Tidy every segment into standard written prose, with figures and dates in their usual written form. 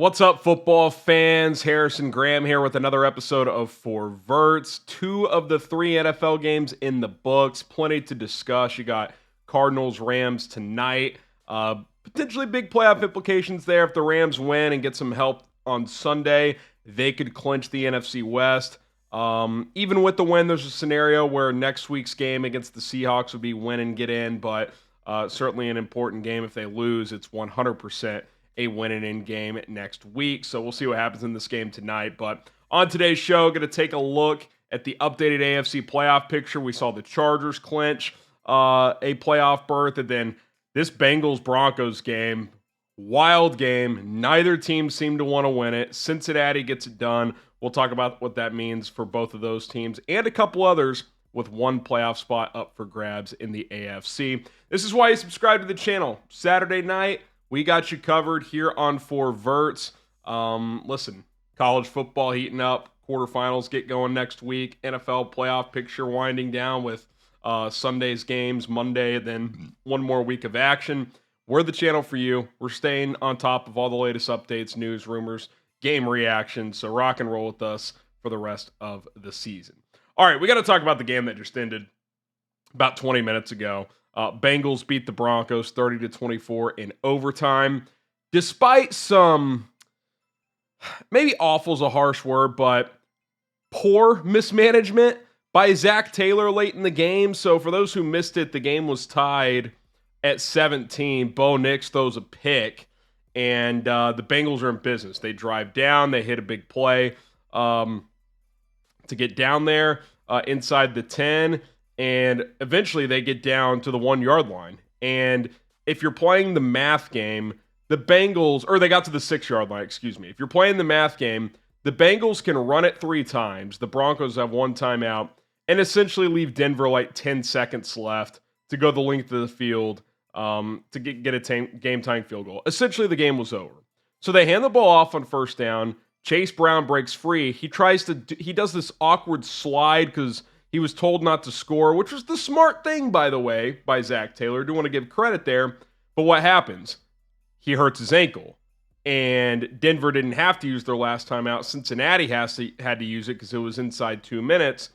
What's up, football fans? Harrison Graham here with another episode of Verts. 2 of the 3 NFL games in the books. Plenty to discuss. You got Cardinals-Rams tonight. Potentially big playoff implications there. If the Rams win and get some help on Sunday, they could clinch the NFC West. Even with the win, there's a scenario where next week's game against the Seahawks would be win and get in, but certainly an important game. If they lose, it's 100% a win and in game next week. So we'll see what happens in this game tonight. But on today's show, going to take a look at the updated AFC playoff picture. We saw the Chargers clinch a playoff berth, and then this Bengals-Broncos game, wild game. Neither team seemed to want to win it. Cincinnati gets it done. We'll talk about what that means for both of those teams and a couple others with one playoff spot up for grabs in the AFC. This is why you subscribe to the channel. Saturday night, we got you covered here on Verts. Listen, college football heating up. Quarterfinals get going next week. NFL playoff picture winding down with Sunday's games, Monday, then one more week of action. We're the channel for you. We're staying on top of all the latest updates, news, rumors, game reactions. So rock and roll with us for the rest of the season. All right, we got to talk about the game that just ended about 20 minutes ago. Bengals beat the Broncos 30-24 in overtime. Despite some, maybe awful is a harsh word, but poor mismanagement by Zach Taylor late in the game. So for those who missed it, the game was tied at 17. Bo Nix throws a pick, and the Bengals are in business. They drive down. They hit a big play to get down there inside the 10. And eventually they get down to the 1-yard line. And if you're playing the math game, the Bengals, or they got to the 6-yard line, excuse me. If you're playing the math game, the Bengals can run it 3 times. The Broncos have 1 timeout and essentially leave Denver like 10 seconds left to go the length of the field to get a game-tying field goal. Essentially, the game was over. So they hand the ball off on first down. Chase Brown breaks free. He does this awkward slide because he was told not to score, which was the smart thing, by the way, by Zach Taylor. Do want to give credit there. But what happens? He hurts his ankle. And Denver didn't have to use their last timeout. Cincinnati had to use it because it was inside 2 minutes.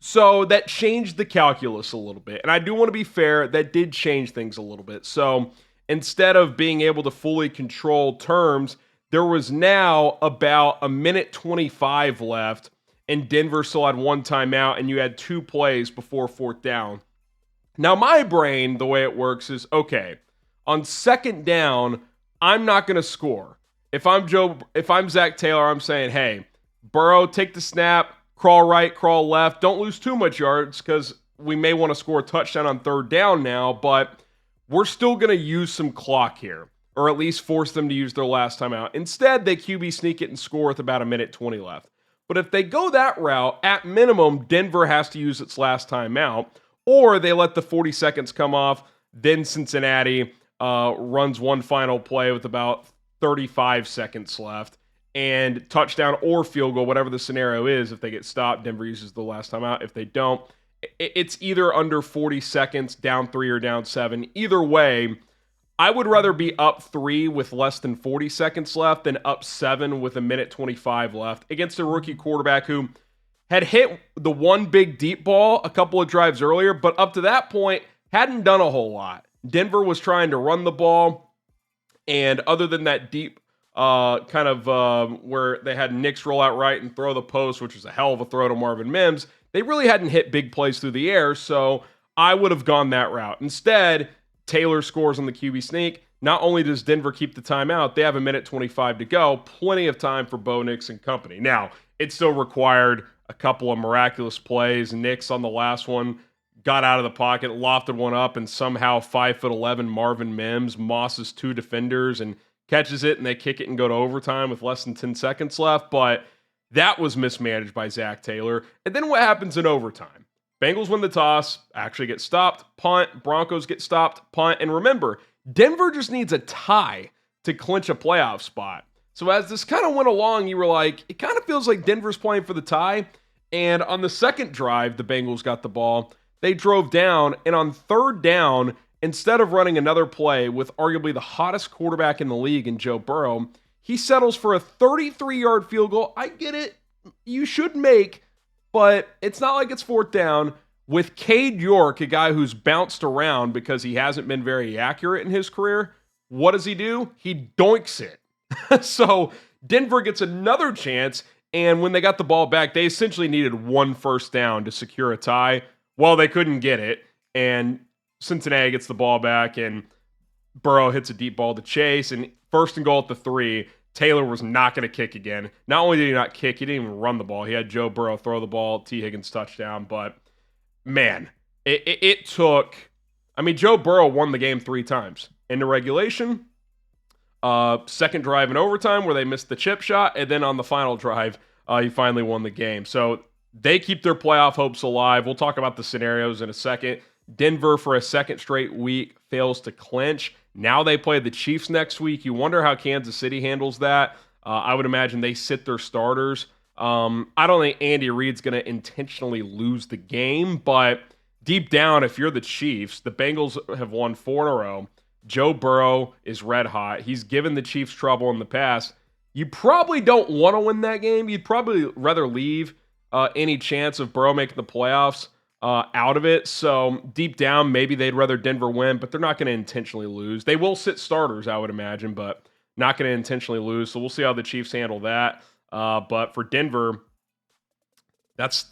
So that changed the calculus a little bit. And I do want to be fair, that did change things a little bit. So instead of being able to fully control terms, there was now about a minute 25 left. And Denver still had 1 timeout, and you had 2 plays before 4th down. Now, my brain, the way it works is, okay, on 2nd down, I'm not going to score. If I'm Zach Taylor, I'm saying, hey, Burrow, take the snap, crawl right, crawl left. Don't lose too much yards because we may want to score a touchdown on 3rd down now, but we're still going to use some clock here, or at least force them to use their last timeout. Instead, they QB sneak it and score with about a minute 20 left. But if they go that route, at minimum, Denver has to use its last timeout, or they let the 40 seconds come off, then Cincinnati runs one final play with about 35 seconds left, and touchdown or field goal, whatever the scenario is. If they get stopped, Denver uses the last timeout. If they don't, it's either under 40 seconds, down 3 or down 7. Either way, I would rather be up 3 with less than 40 seconds left than up 7 with a minute 25 left against a rookie quarterback who had hit the one big deep ball a couple of drives earlier, but up to that point hadn't done a whole lot. Denver was trying to run the ball, and other than that deep where they had Nix roll out right and throw the post, which was a hell of a throw to Marvin Mims, they really hadn't hit big plays through the air, so I would have gone that route. Instead, Taylor scores on the QB sneak. Not only does Denver keep the timeout, they have a minute 25 to go. Plenty of time for Bo Nix and company. Now, it still required a couple of miraculous plays. Nix on the last one got out of the pocket, lofted one up, and somehow 5'11" Marvin Mims mosses 2 defenders and catches it, and they kick it and go to overtime with less than 10 seconds left. But that was mismanaged by Zach Taylor. And then what happens in overtime? Bengals win the toss, actually get stopped, punt. Broncos get stopped, punt. And remember, Denver just needs a tie to clinch a playoff spot. So as this kind of went along, you were like, it kind of feels like Denver's playing for the tie. And on the second drive, the Bengals got the ball. They drove down, and on 3rd down, instead of running another play with arguably the hottest quarterback in the league in Joe Burrow, He settles for a 33-yard field goal. I get it. You should make, but it's not like it's fourth down. With Cade York, a guy who's bounced around because he hasn't been very accurate in his career, what does he do? He doinks it. So Denver gets another chance, and when they got the ball back, they essentially needed one first down to secure a tie. Well, they couldn't get it, and Cincinnati gets the ball back, and Burrow hits a deep ball to Chase, and first and goal at the 3. Taylor was not going to kick again. Not only did he not kick, he didn't even run the ball. He had Joe Burrow throw the ball, T. Higgins touchdown. But, man, it took – I mean, Joe Burrow won the game 3 times. Into regulation, second drive in overtime where they missed the chip shot, and then on the final drive, he finally won the game. So they keep their playoff hopes alive. We'll talk about the scenarios in a second. Denver, for a second straight week, fails to clinch. Now they play the Chiefs next week. You wonder how Kansas City handles that. I would imagine they sit their starters. I don't think Andy Reid's going to intentionally lose the game, but deep down, if you're the Chiefs, the Bengals have won 4 in a row. Joe Burrow is red hot. He's given the Chiefs trouble in the past. You probably don't want to win that game. You'd probably rather leave any chance of Burrow making the playoffs out of it. So deep down, maybe they'd rather Denver win, but they're not going to intentionally lose. They will sit starters, I would imagine, but not going to intentionally lose. So we'll see how the Chiefs handle that. But for Denver, that's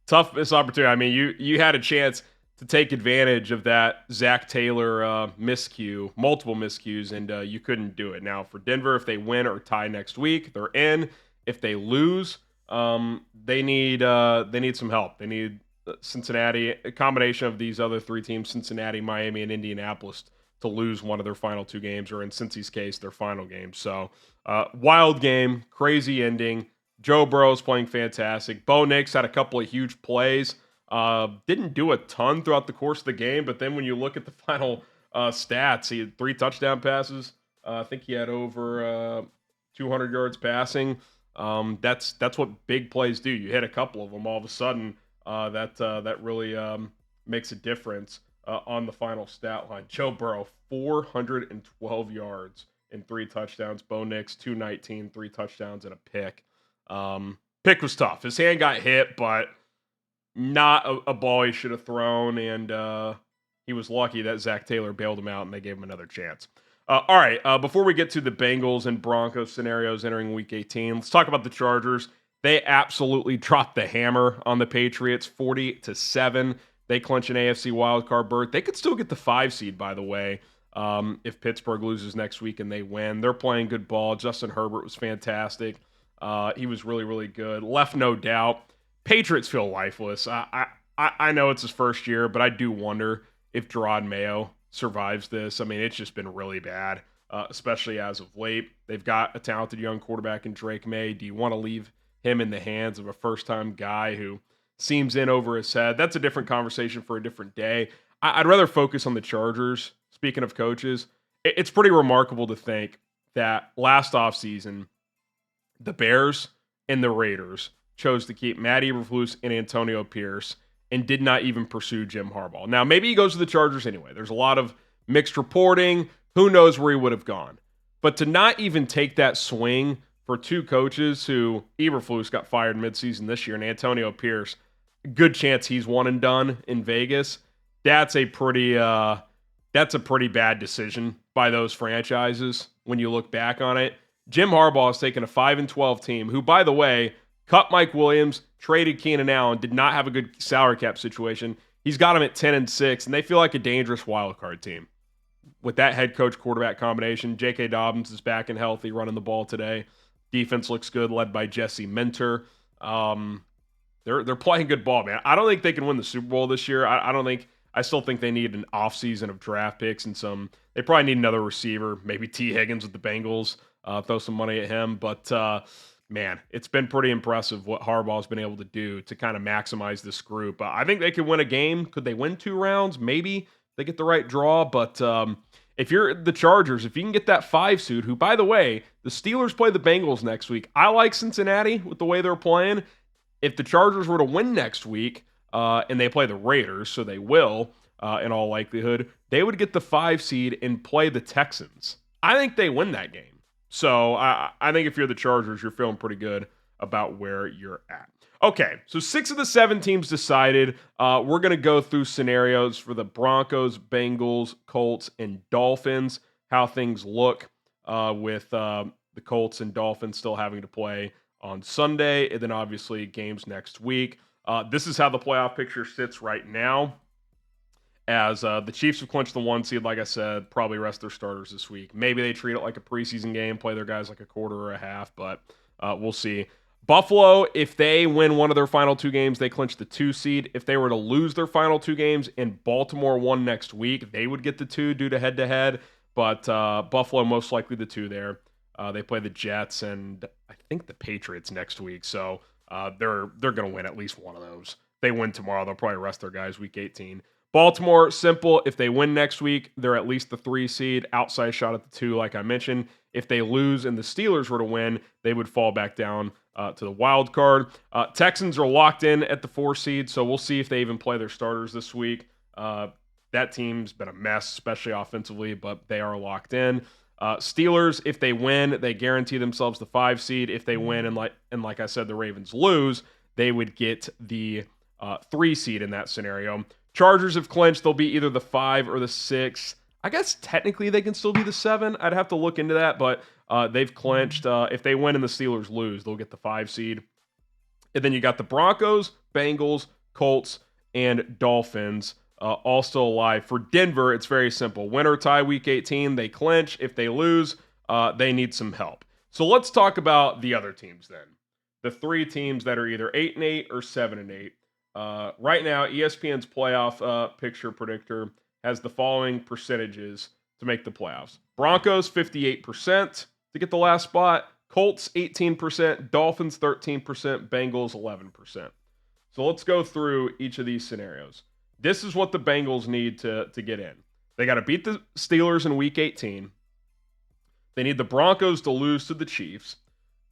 toughest opportunity. I mean, you had a chance to take advantage of that Zach Taylor miscue, multiple miscues, and you couldn't do it. Now for Denver, if they win or tie next week, they're in. If they lose, they need some help. They need Cincinnati, a combination of these other 3 teams, Cincinnati, Miami, and Indianapolis, to lose one of their final 2 games, or in Cincy's case, their final game. So, wild game, crazy ending. Joe Burrow's playing fantastic. Bo Nix had a couple of huge plays. Didn't do a ton throughout the course of the game, but then when you look at the final stats, he had 3 touchdown passes. I think he had over 200 yards passing. That's what big plays do. You hit a couple of them, all of a sudden, that really makes a difference on the final stat line. Joe Burrow, 412 yards and 3 touchdowns. Bo Nix, 219, 3 touchdowns and a pick. Pick was tough. His hand got hit, but not a ball he should have thrown, and he was lucky that Zach Taylor bailed him out and they gave him another chance. All right, before we get to the Bengals and Broncos scenarios entering Week 18, let's talk about the Chargers. They absolutely dropped the hammer on the Patriots, 40-7. They clinch an AFC wildcard berth. They could still get the 5 seed, by the way, if Pittsburgh loses next week and they win. They're playing good ball. Justin Herbert was fantastic. He was really, really good. Left no doubt. Patriots feel lifeless. I know it's his first year, but I do wonder if Gerard Mayo survives this. I mean, it's just been really bad, especially as of late. They've got a talented young quarterback in Drake May. Do you want to leave him in the hands of a first-time guy who seems in over his head? That's a different conversation for a different day. I'd rather focus on the Chargers. Speaking of coaches, it's pretty remarkable to think that last offseason, the Bears and the Raiders chose to keep Matt Eberflus and Antonio Pierce and did not even pursue Jim Harbaugh. Now, maybe he goes to the Chargers anyway. There's a lot of mixed reporting. Who knows where he would have gone? But to not even take that swing for 2 coaches who Eberflus got fired midseason this year and Antonio Pierce, good chance he's one and done in Vegas. That's a pretty bad decision by those franchises when you look back on it. Jim Harbaugh has taken a 5-12 team who, by the way, cut Mike Williams, traded Keenan Allen, did not have a good salary cap situation. He's got them at 10-6, and they feel like a dangerous wild card team. With that head coach quarterback combination, J.K. Dobbins is back and healthy, running the ball today. Defense looks good, led by Jesse Minter. They're playing good ball, man. I don't think they can win the Super Bowl this year. I still think they need an offseason of draft picks and some. They probably need another receiver, maybe T. Higgins with the Bengals. Throw some money at him, but man, it's been pretty impressive what Harbaugh's been able to do to kind of maximize this group. I think they could win a game. Could they win 2 rounds? Maybe they get the right draw, but if you're the Chargers, if you can get that 5 seed, who, by the way, the Steelers play the Bengals next week. I like Cincinnati with the way they're playing. If the Chargers were to win next week, and they play the Raiders, so they will, in all likelihood, they would get the 5 seed and play the Texans. I think they win that game. So I think if you're the Chargers, you're feeling pretty good about where you're at. Okay, so 6 of the 7 teams decided. We're going to go through scenarios for the Broncos, Bengals, Colts, and Dolphins, how things look with the Colts and Dolphins still having to play on Sunday, and then obviously games next week. This is how the playoff picture sits right now, as the Chiefs have clinched the 1 seed, like I said, probably rest their starters this week. Maybe they treat it like a preseason game, play their guys like a quarter or a half, but we'll see. Buffalo, if they win one of their final 2 games, they clinch the 2 seed. If they were to lose their final 2 games and Baltimore won next week, they would get the 2 due to head-to-head, but Buffalo most likely the 2 there. They play the Jets and I think the Patriots next week, so they're going to win at least one of those. If they win tomorrow, they'll probably rest their guys week 18. Baltimore, simple. If they win next week, they're at least the 3 seed. Outside shot at the 2, like I mentioned. If they lose and the Steelers were to win, they would fall back down to the wild card. Texans are locked in at the 4 seed, so we'll see if they even play their starters this week. That team's been a mess, especially offensively, but they are locked in. Steelers, if they win, they guarantee themselves the 5 seed. If they win and like I said, the Ravens lose, they would get the 3 seed in that scenario. Chargers have clinched. They'll be either the 5 or the 6. I guess technically they can still be the 7. I'd have to look into that, but they've clinched. If they win and the Steelers lose, they'll get the 5 seed. And then you got the Broncos, Bengals, Colts, and Dolphins all still alive. For Denver, it's very simple. Win or tie week 18, they clinch. If they lose, they need some help. So let's talk about the other teams then. The 3 teams that are either 8-8 or 7-8. Right now, ESPN's playoff picture predictor has the following percentages to make the playoffs. Broncos, 58% to get the last spot. Colts, 18%. Dolphins, 13%. Bengals, 11%. So let's go through each of these scenarios. This is what the Bengals need to get in. They got to beat the Steelers in Week 18. They need the Broncos to lose to the Chiefs.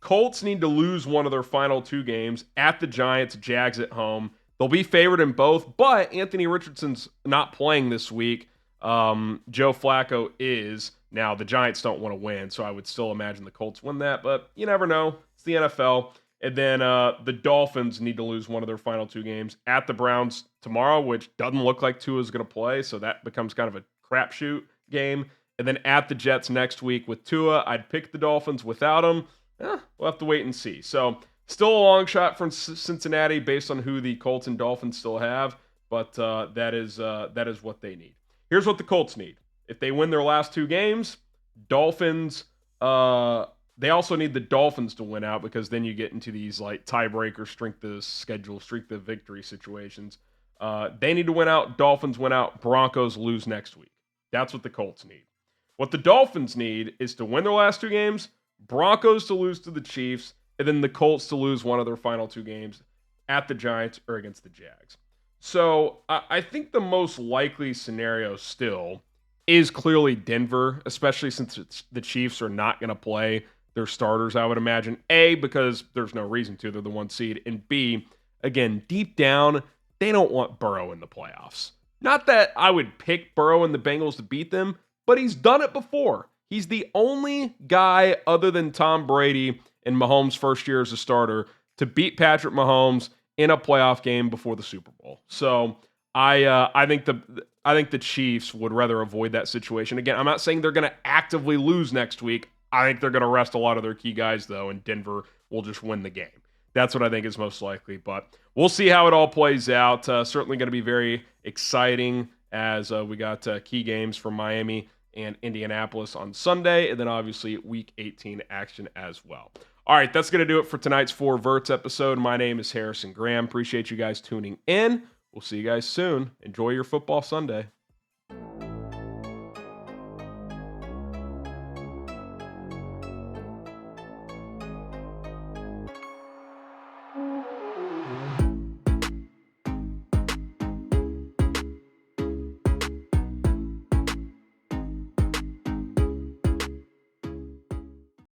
Colts need to lose one of their final 2 games at the Giants, Jags at home. They'll be favored in both, but Anthony Richardson's not playing this week. Joe Flacco is. Now, the Giants don't want to win, so I would still imagine the Colts win that, but you never know. It's the NFL. And then the Dolphins need to lose one of their final 2 games at the Browns tomorrow, which doesn't look like Tua is going to play, so that becomes kind of a crapshoot game. And then at the Jets next week with Tua, I'd pick the Dolphins. Without him, we'll have to wait and see. So still a long shot from Cincinnati based on who the Colts and Dolphins still have, but that is what they need. Here's what the Colts need. If they win their last 2 games, Dolphins, they also need the Dolphins to win out, because then you get into these like tiebreaker, strength of schedule, strength of victory situations. They need to win out. Dolphins win out. Broncos lose next week. That's what the Colts need. What the Dolphins need is to win their last 2 games, Broncos to lose to the Chiefs, and then the Colts to lose one of their final 2 games at the Giants or against the Jags. So I think the most likely scenario still is clearly Denver, especially since the Chiefs are not going to play their starters, I would imagine. A, because there's no reason to. They're the 1 seed. And B, again, deep down, they don't want Burrow in the playoffs. Not that I would pick Burrow and the Bengals to beat them, but he's done it before. He's the only guy other than Tom Brady in Mahomes' first year as a starter to beat Patrick Mahomes in a playoff game before the Super Bowl. So I think the Chiefs would rather avoid that situation. Again, I'm not saying they're going to actively lose next week. I think they're going to rest a lot of their key guys, though, and Denver will just win the game. That's what I think is most likely, but we'll see how it all plays out. Certainly going to be very exciting as we got key games from Miami and Indianapolis on Sunday, and then obviously Week 18 action as well. All right, that's going to do it for tonight's 4 Verts episode. My name is Harrison Graham. Appreciate you guys tuning in. We'll see you guys soon. Enjoy your football Sunday.